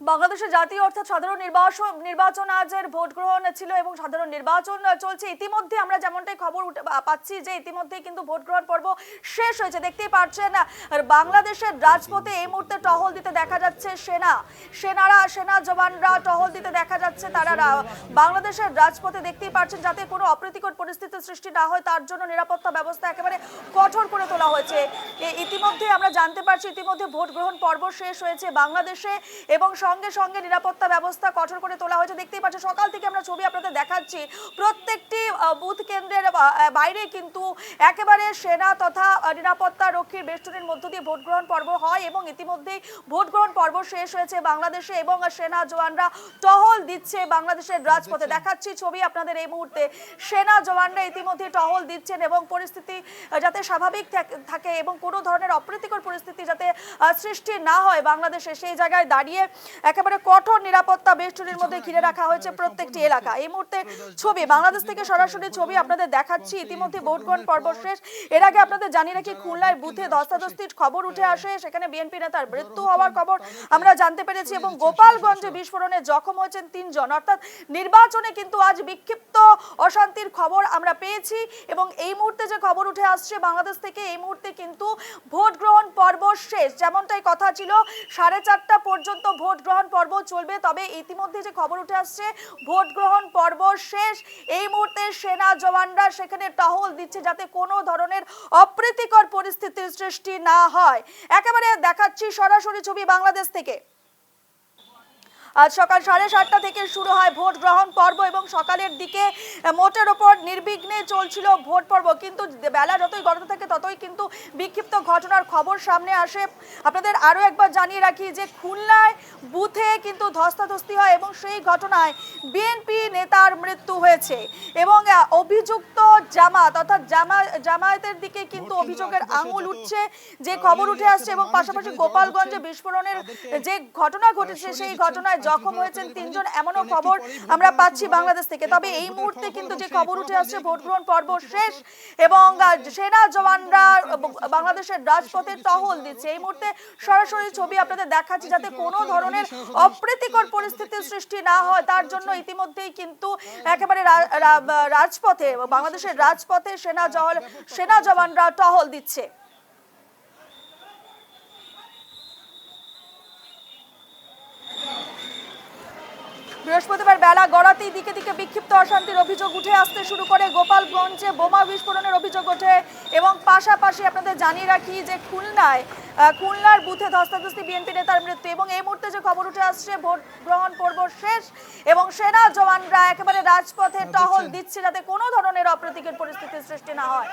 বাংলাদেশের জাতীয় অর্থাৎ সাধারণ নির্বাচন আজের ভোট গ্রহণ ছিল এবং সাধারণ নির্বাচন চলছে। ইতিমধ্যে আমরা যেমনটাই খবর পাচ্ছি যে ইতিমধ্যে কিন্তু ভোট গ্রহণ পর্ব শেষ হয়েছে। দেখতেই পাচ্ছেন বাংলাদেশের রাজপথে এই মুহূর্তে টহল দিতে দেখা যাচ্ছে সেনা জওয়ানরা টহল দিতে দেখা যাচ্ছে। তারা বাংলাদেশের রাজপথে দেখতেই পাচ্ছেন যাতে কোনো অপ্রীতিকর পরিস্থিতির সৃষ্টি না হয় তার জন্য নিরাপত্তা ব্যবস্থা একেবারে কঠোর করে তোলা হয়েছে। ইতিমধ্যে আমরা জানতে পারছি ইতিমধ্যে ভোট গ্রহণ পর্ব শেষ হয়েছে বাংলাদেশে এবং সঙ্গে সঙ্গে নিরাপত্তা ব্যবস্থা কঠোর করে তোলা হয়েছে। দেখতেই পাচ্ছেন সকাল থেকে আমরা ছবি আপনাদের দেখাচ্ছি, প্রত্যেকটি বুথ কেন্দ্রের বাইরে কিন্তু একেবারে সেনা তথা নিরাপত্তা রক্ষীর বেষ্টনীর মধ্য দিয়ে ভোট গ্রহণ পর্ব হয় এবং ইতিমধ্যেই ভোট গ্রহণ পর্ব শেষ হয়েছে বাংলাদেশে এবং সেনা জওয়ানরা টহল দিচ্ছে বাংলাদেশের রাজপথে। দেখাচ্ছি ছবি আপনাদের এই মুহূর্তে, সেনা জওয়ানরা ইতিমধ্যে টহল দিচ্ছেন এবং পরিস্থিতি যাতে স্বাভাবিক থাকে এবং কোনো ধরনের অপ্রীতিকর পরিস্থিতি যাতে সৃষ্টি না হয় বাংলাদেশে, সেই জায়গায় দাঁড়িয়ে একেবারে কঠোর নিরাপত্তা বেষ্টনীর মধ্যে ঘিরে রাখা হয়েছে প্রত্যেকটি এলাকা। এই মুহূর্তে ছবি বাংলাদেশ থেকে সরাসরি ছবি আপনাদের দেখাচ্ছি। ইতিমধ্যে ভোট গ্রহণ পর্ব শেষ। এর আগে আপনাদের জানিয়ে রাখি খুলনায় বুথে ধস্তাধস্তির খবর উঠে আসে, সেখানে বিএনপি নেতার মৃত্যু হওয়ার খবর আমরা জানতে পেরেছি এবং গোপালগঞ্জে বিস্ফোরণে জখম হয়েছেন 3 জন। অর্থাৎ নির্বাচনে কিন্তু আজ বিক্ষিপ্ত অশান্তির খবর আমরা পেয়েছি এবং এই মুহূর্তে যে খবর উঠে আসছে বাংলাদেশ থেকে, এই মুহূর্তে কিন্তু ভোট গ্রহণ পর্ব শেষ। যেমনটাই কথা ছিল 4:30 পর্যন্ত ভোট গ্রহণ পর্ব চলবে, তবে ইতিমধ্যে যে খবর উঠে আসছে ভোট গ্রহণ পর্ব শেষ। এই মুহূর্তে সেনা জওয়ানরা সেখানে টহল দিচ্ছে যাতে কোনো ধরনের অপ্রীতিকর পরিস্থিতির সৃষ্টি না হয়। একেবারে দেখাচ্ছি সরাসরি ছবি বাংলাদেশ থেকে। আজ সকাল 7:30 থেকে শুরু হয় ভোট গ্রহণ পর্ব এবং সকালের দিকে মোটের ওপর নির্বিঘ্নে চলছিল ভোট পর্ব, কিন্তু বেলা যতই গড়াতে থাকে ততই কিন্তু বিক্ষিপ্ত ঘটনার খবর সামনে আসে। আপনাদের আরও একবার জানিয়ে রাখি যে খুলনায় বুথে কিন্তু ধস্তাধস্তি হয় এবং সেই ঘটনায় বিএনপি নেতার মৃত্যু হয়েছে এবং অভিযুক্ত জামাত অর্থাৎ জামায়াতের দিকে কিন্তু অভিযোগের আঙুল উঠছে যে খবর উঠে আসছে এবং পাশাপাশি গোপালগঞ্জে বিস্ফোরণের যে ঘটনা ঘটেছে সেই ঘটনায় জখম হয়েছেন 3 জন, এমনও খবর আমরা পাচ্ছি বাংলাদেশ থেকে। তবে এই মুহূর্তে কিন্তু যে খবর উঠে আসছে ভোট গ্রহণ পর্ব শেষ এবং সেনা জওয়ানরা বাংলাদেশের রাজপথে টহল দিচ্ছে। এই মুহূর্তে সরাসরি ছবি আপনাদের দেখাচ্ছি যাতে কোনো ধরনের অপ্রীতিকর পরিস্থিতির সৃষ্টি না হয় তার জন্য ইতিমধ্যেই কিন্তু একেবারে রাজপথে বাংলাদেশের রাজপথে সেনা জওয়ানরা টহল দিচ্ছে। বৃহস্পতিবার বেলা গড়াতেই দিকে দিকে বিক্ষিপ্ত অশান্তির অভিযোগ উঠে আসতে শুরু করে। গোপালগঞ্জে বোমা বিস্ফোরণের অভিযোগ ওঠে এবং পাশাপাশি আপনাদের জানিয়ে রাখি যে খুলনার বুথে ধস্তাধস্তি, বিএনপি নেতার মৃত্যু এবং এই মুহূর্তে যে খবর উঠে আসছে ভোট গ্রহণ পর্ব শেষ এবং সেনা জওয়ানরা একেবারে রাজপথে টহল দিচ্ছে যাতে কোনো ধরনের অপ্রীতিকর পরিস্থিতির সৃষ্টি না হয়।